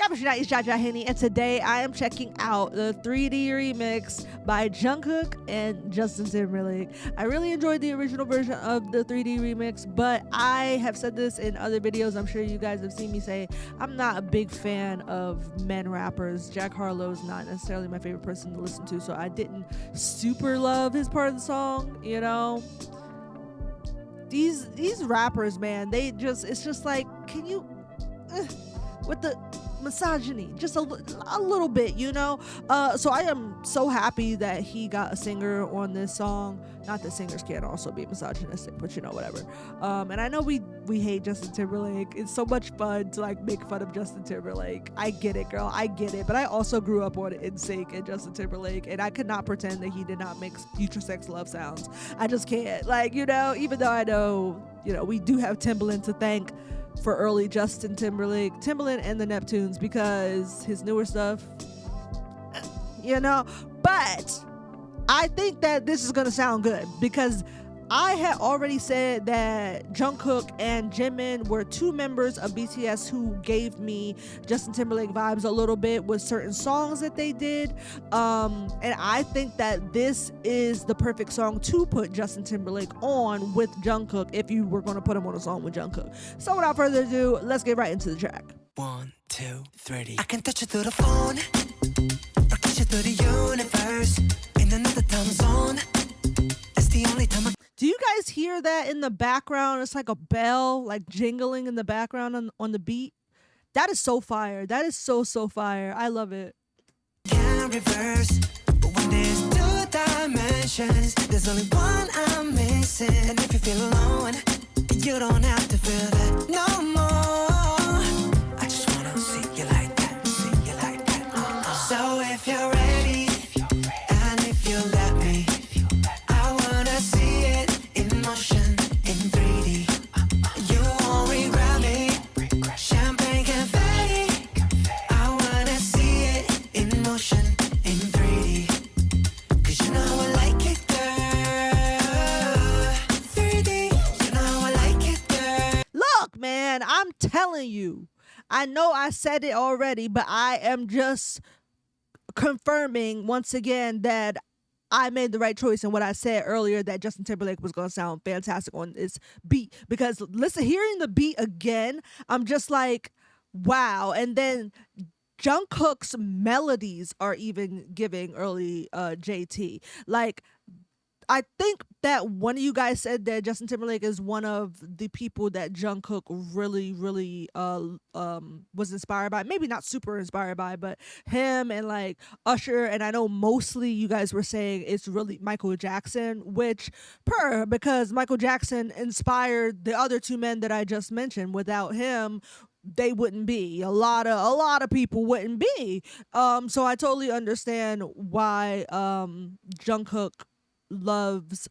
up? It's your night, it's JahJahHenny, and today I am checking out the 3D remix by JungKook and Justin Timberlake. I really enjoyed the original version of the 3D remix, but I have said this in other videos. I'm sure you guys have seen me say I'm not a big fan of men rappers. Jack Harlow's not necessarily my favorite person to listen to, so I didn't super love his part of the song, you know. These rappers, man, it's just like, can you with the misogyny just a little bit, you know. So I am so happy that he got a singer on this song. Not that singers can't also be misogynistic, but you know, whatever. And I know we hate Justin Timberlake. It's so much fun to like make fun of Justin Timberlake. I get it, girl, I get it. But I also grew up on NSYNC and Justin Timberlake, and I could not pretend that he did not make future sex love sounds. I just can't, like, you know, even though I know, you know, we do have Timbaland to thank for early Justin Timberlake, Timbaland and the Neptunes, because his newer stuff, you know. But I think that this is gonna sound good, because I had already said that JungKook and Jimin were two members of BTS who gave me Justin Timberlake vibes a little bit with certain songs that they did. And I think that this is the perfect song to put Justin Timberlake on with JungKook if you were going to put him on a song with JungKook. So without further ado, let's get right into the track. 1, 2, 3. I can touch you through the phone, or kiss you through the universe, in another time zone. It's the only time Do you guys hear that in the background? It's like a bell, like jingling in the background on the beat. That is so fire. That is so fire. I love it. Can't reverse, but when there's two dimensions, there's only one I'm missing. And if you feel alone, you don't have to feel that no more. I just wanna see you like that, see you like that. So if you're ready, and if you let me, I wanna see it in motion, in 3D. You won't regret me. Champagne confetti. I wanna see it in motion, in 3D. 'Cause you know I like it, girl. 3D, you know I like it, girl. Look, man, I'm telling you. I know I said it already, but I am just confirming once again that I made the right choice in what I said earlier, that Justin Timberlake was going to sound fantastic on this beat. Because listen, hearing the beat again, I'm just like, wow. And then JungKook's melodies are even giving early JT. Like, I think that one of you guys said that Justin Timberlake is one of the people that JungKook really was inspired by. Maybe not super inspired by, but him and like Usher. And I know mostly you guys were saying it's really Michael Jackson, which because Michael Jackson inspired the other two men that I just mentioned. Without him, they wouldn't be. A lot of people wouldn't be. So I totally understand why JungKook loves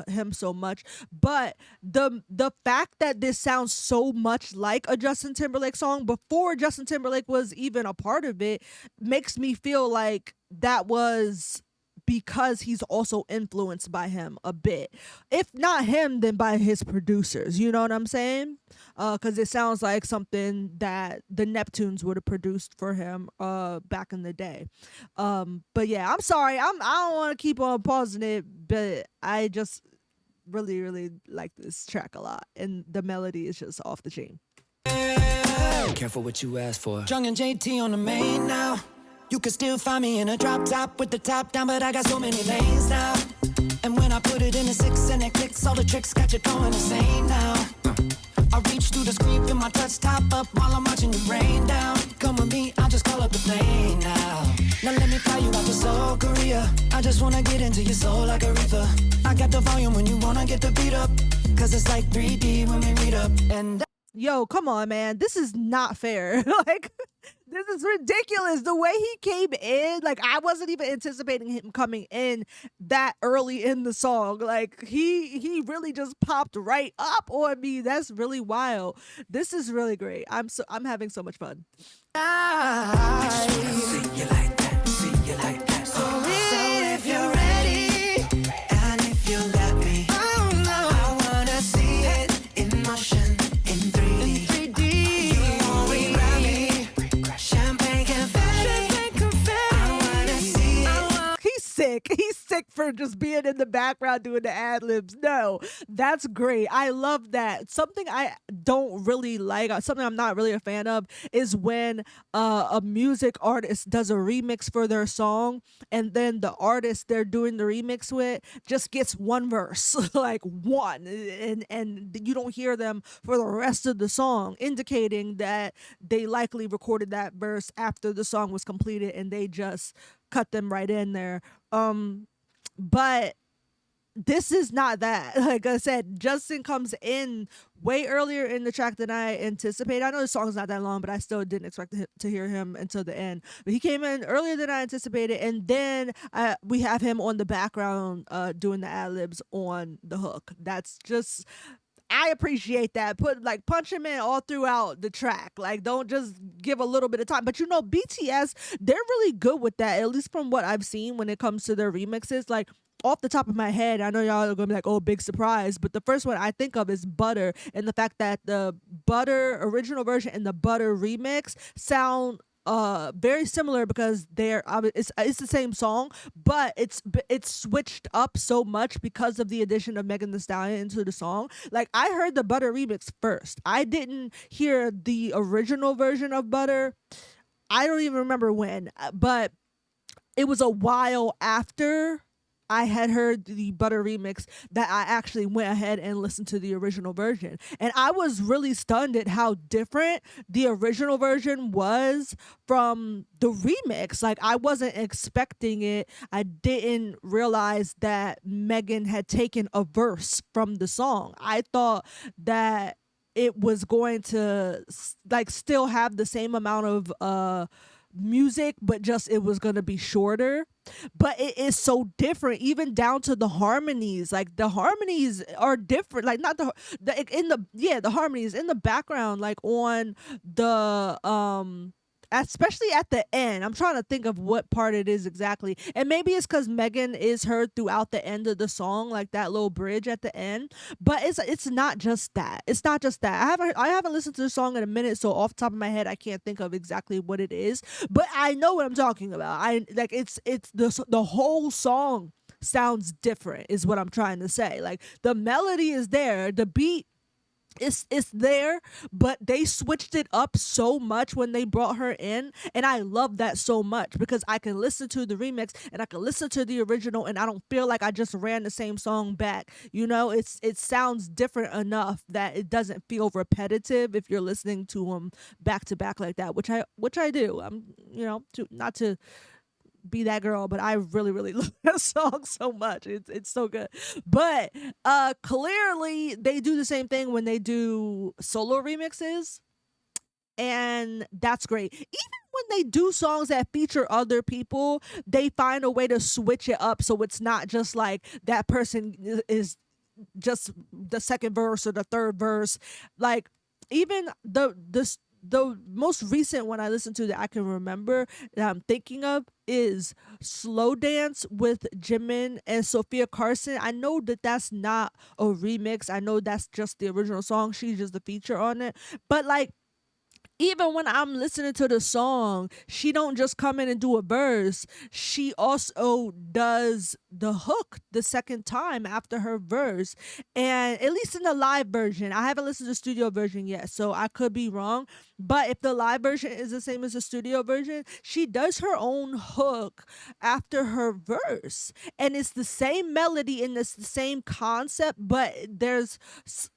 him so much. But the fact that this sounds so much like a Justin Timberlake song before Justin Timberlake was even a part of it makes me feel like that was because he's also influenced by him a bit. If not him, then by his producers. You know what I'm saying? Because it sounds like something that the Neptunes would have produced for him back in the day. But yeah, I'm sorry. I don't want to keep on pausing it, but I just really like this track a lot. And the melody is just off the chain. Careful what you ask for. Jung and JT on the main now. You can still find me in a drop top with the top down, but I got so many lanes now. And when I put it in a 6 and it clicks, all the tricks got you going insane now. I reach through the screen, feel my touch top up while I'm watching you rain down. Come with me, I'll just call up the plane now. Now let me fly you out to Seoul, Korea. I just wanna get into your soul like a reefer. I got the volume when you wanna get the beat up, 'cause it's like 3D when we meet up. And yo, come on, man. This is not fair. Like, this is ridiculous. The way he came in, like, I wasn't even anticipating him coming in that early in the song. Like, he really just popped right up on me. That's really wild. This is really great. I'm having so much fun. I just wanna see you like that, see you like that. So if you're ready, and if you let me, I wanna see it in motion, in 3D. You won't regret me. Champagne for just being in the background doing the ad libs. No, that's great. I love that. Something I don't really like, something I'm not really a fan of, is when a music artist does a remix for their song, and then the artist they're doing the remix with just gets one verse, like one, and you don't hear them for the rest of the song, indicating that they likely recorded that verse after the song was completed and they just cut them right in there. But this is not that. Like I said, Justin comes in way earlier in the track than I anticipated. I know the song's not that long, but I still didn't expect to hear him until the end. But he came in earlier than I anticipated, and then we have him on the background doing the ad libs on the hook. That's just, I appreciate that. Punch him in all throughout the track. Like, don't just give a little bit of time. But BTS, they're really good with that, at least from what I've seen when it comes to their remixes. Like, off the top of my head, I know y'all are gonna be like, oh, big surprise, but the first one I think of is Butter, and the fact that the Butter original version and the Butter remix sound very similar, because it's the same song, but it's switched up so much because of the addition of Megan Thee Stallion into the song. Like, I heard the Butter remix first. I didn't hear the original version of Butter. I don't even remember when, but it was a while after I had heard the Butter remix that I actually went ahead and listened to the original version. And I was really stunned at how different the original version was from the remix. Like, I wasn't expecting it. I didn't realize that Megan had taken a verse from the song. I thought that it was going to still have the same amount of music, but just it was gonna be shorter. But it is so different, even down to the harmonies. Like, the harmonies are different. Like, not the harmonies in the background, like on the especially at the end. I'm trying to think of what part it is exactly, and maybe it's because Megan is heard throughout the end of the song, like that little bridge at the end. But it's not just that. It's not just that. I haven't listened to the song in a minute, so off the top of my head, I can't think of exactly what it is. But I know what I'm talking about. It's the whole song sounds different, is what I'm trying to say. Like, the melody is there, the beat, it's there, but they switched it up so much when they brought her in, and I love that so much, because I can listen to the remix and I can listen to the original, and I don't feel like I just ran the same song back. It sounds different enough that it doesn't feel repetitive if you're listening to them back to back like that, which I do. I'm not to be that girl, but I really, really love that song so much. It's so good. But clearly they do the same thing when they do solo remixes, and that's great. Even when they do songs that feature other people, they find a way to switch it up, so it's not just like that person is just the second verse or the third verse. Like, even the most recent one I listened to that I can remember that I'm thinking of is Slow Dance with Jimin and Sophia Carson. I know that that's not a remix. I know that's just the original song. She's just the feature on it. But like, even when I'm listening to the song, she don't just come in and do a verse. She also does the hook the second time after her verse. And at least in the live version, I haven't listened to the studio version yet, so I could be wrong. But if the live version is the same as the studio version, she does her own hook after her verse. And it's the same melody and it's the same concept, but there's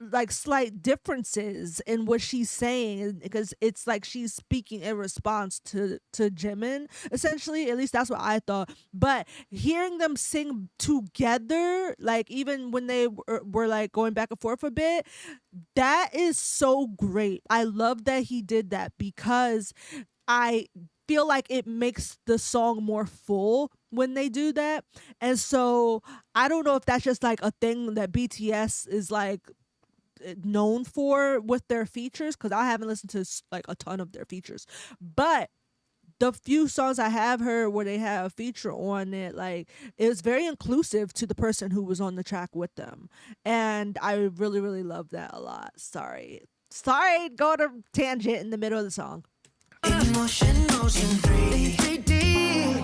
like slight differences in what she's saying, because it's like she's speaking in response to Jimin, essentially. At least that's what I thought. But hearing them sing together, like even when they were like going back and forth a bit, that is so great. I love that he did that, because I feel like it makes the song more full when they do that. And so I don't know if that's just like a thing that BTS is like known for with their features, because I haven't listened to like a ton of their features, but the few songs I have heard where they have a feature on it, like, it was very inclusive to the person who was on the track with them, and I really, really love that a lot. Sorry, go to tangent in the middle of the song. In motion, motion 3D.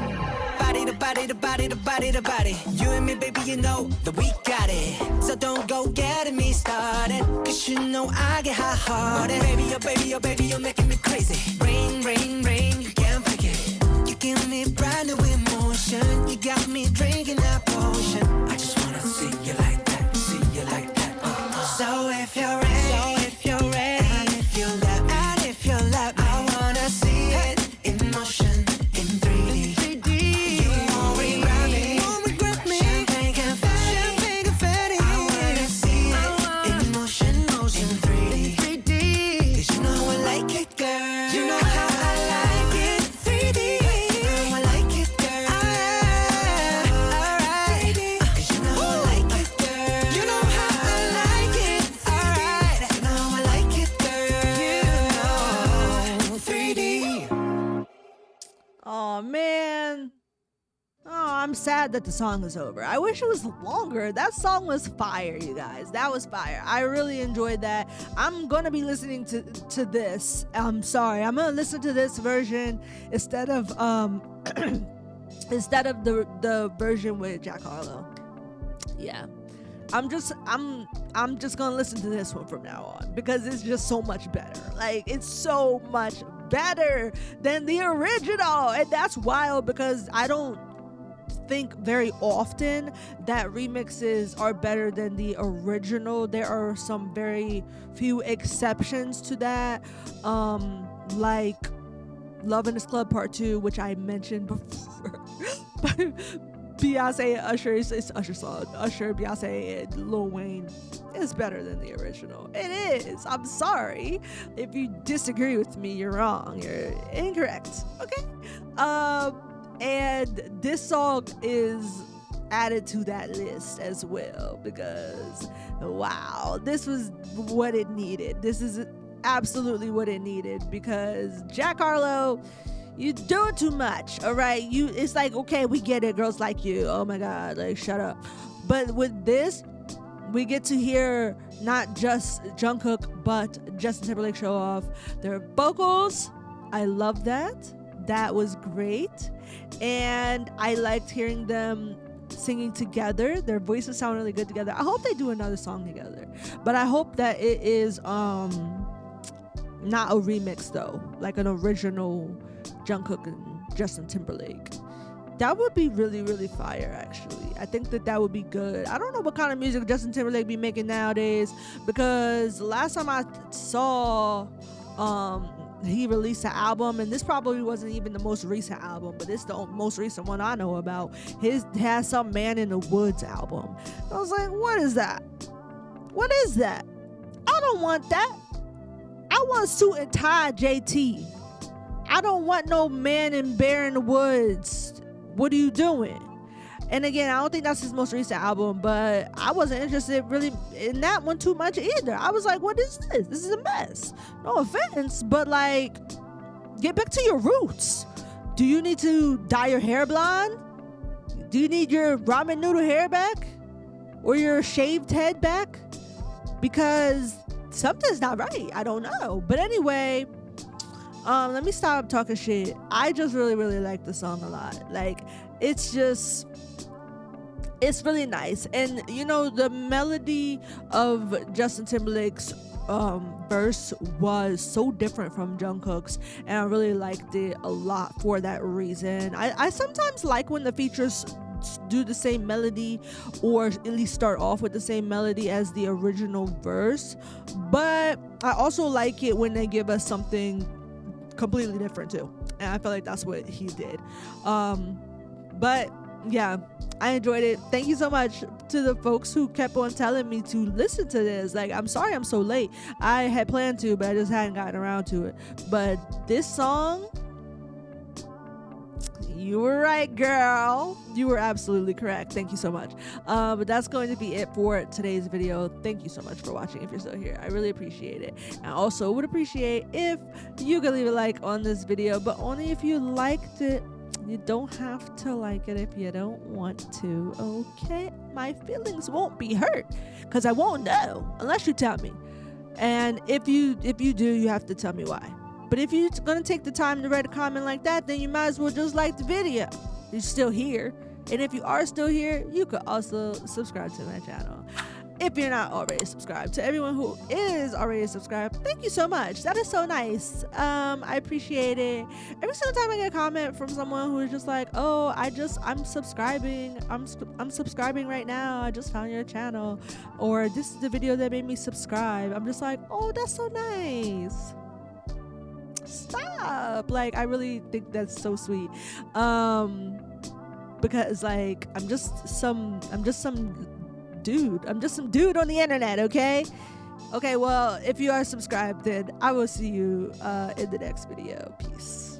Body to body to body to body. body to body. You and me, baby, you know that we got it. So don't go getting me started, cause you know I get hot-hearted. Baby, oh baby, oh baby, you're making me crazy. Rain, rain, rain, you can't fake it. You give me brand new emotion. You got me drinking that potion. I just wanna see you like that, see you like that. So if you're ready, and if you love me, I wanna see it in motion, in 3D. You won't regret me. Champagne confetti. I wanna see it in motion, in 3D. 'Cause you know I like it, girl. You know how I like it, 3D. I like it, girl. Alright. 'Cause you know I like it, girl. You know how I like it, alright. You know I like it, girl. You know, 3D. Oh man. Oh, I'm sad that the song is over. I wish it was longer. That song was fire, you guys. That was fire. I really enjoyed that. I'm gonna be listening to this. I'm sorry. I'm gonna listen to this version instead of instead of the version with Jack Harlow. Yeah. I'm just gonna listen to this one from now on because it's just so much better. Like, it's so much better than the original, and that's wild because I don't think very often that remixes are better than the original. There are some very few exceptions to that, like Love in This Club Part 2, which I mentioned before. Beyonce and Usher, it's Usher's song. Usher, Beyonce, and Lil Wayne is better than the original. It is. I'm sorry. If you disagree with me, you're wrong. You're incorrect. Okay? And this song is added to that list as well because, wow, this was what it needed. This is absolutely what it needed because Jack Harlow, you're doing too much, all right? It's like, okay, we get it, girls like you. Oh my God, like, shut up. But with this, we get to hear not just JungKook, but Justin Timberlake show off their vocals. I love that. That was great. And I liked hearing them singing together. Their voices sound really good together. I hope they do another song together. But I hope that it is not a remix though, like an original JungKook and Justin Timberlake. That would be really, really fire, actually. I think that would be good. I don't know what kind of music Justin Timberlake be making nowadays because last time I saw he released an album, and this probably wasn't even the most recent album, but it's the most recent one I know about. His has some Man in the Woods album. I was like, what is that? What is that? I don't want that. I want suit and tie JT. I don't want no Man and Bear in the Woods. What are you doing? And again, I don't think that's his most recent album, but I wasn't interested really in that one too much either. I was like, what is this? This is a mess. No offense, but like, get back to your roots. Do you need to dye your hair blonde? Do you need your ramen noodle hair back? Or your shaved head back? Because something's not right. I don't know. But anyway, let me stop talking shit. I just really, really like the song a lot. Like, it's really nice. And you know, the melody of Justin Timberlake's verse was so different from JungKook's, and I really liked it a lot for that reason. I sometimes like when the features do the same melody, or at least start off with the same melody as the original verse, but I also like it when they give us something completely different too, and I feel like that's what he did. But yeah, I enjoyed it. Thank you so much to the folks who kept on telling me to listen to this. Like, I'm sorry I'm so late. I had planned to, but I just hadn't gotten around to it. But this song, you were right, girl. You were absolutely correct. Thank you so much. But that's going to be it for today's video. Thank you so much for watching if you're still here. I really appreciate it. I also would appreciate if you could leave a like on this video, but only if you liked it. You don't have to like it if you don't want to, okay? My feelings won't be hurt because I won't know unless you tell me. And if you do, you have to tell me why. But if you're gonna take the time to write a comment like that, then you might as well just like the video. You're still here. And if you are still here, you could also subscribe to my channel. If you're not already subscribed, to everyone who is already subscribed, thank you so much. That is so nice. I appreciate it. Every single time I get a comment from someone who is just like, oh, I'm subscribing. I'm subscribing right now. I just found your channel. Or this is the video that made me subscribe. I'm just like, oh, that's so nice. Stop. Like, I really think that's so sweet. Because like, I'm just some dude on the internet. Okay, well, if you are subscribed, then I will see you in the next video. Peace.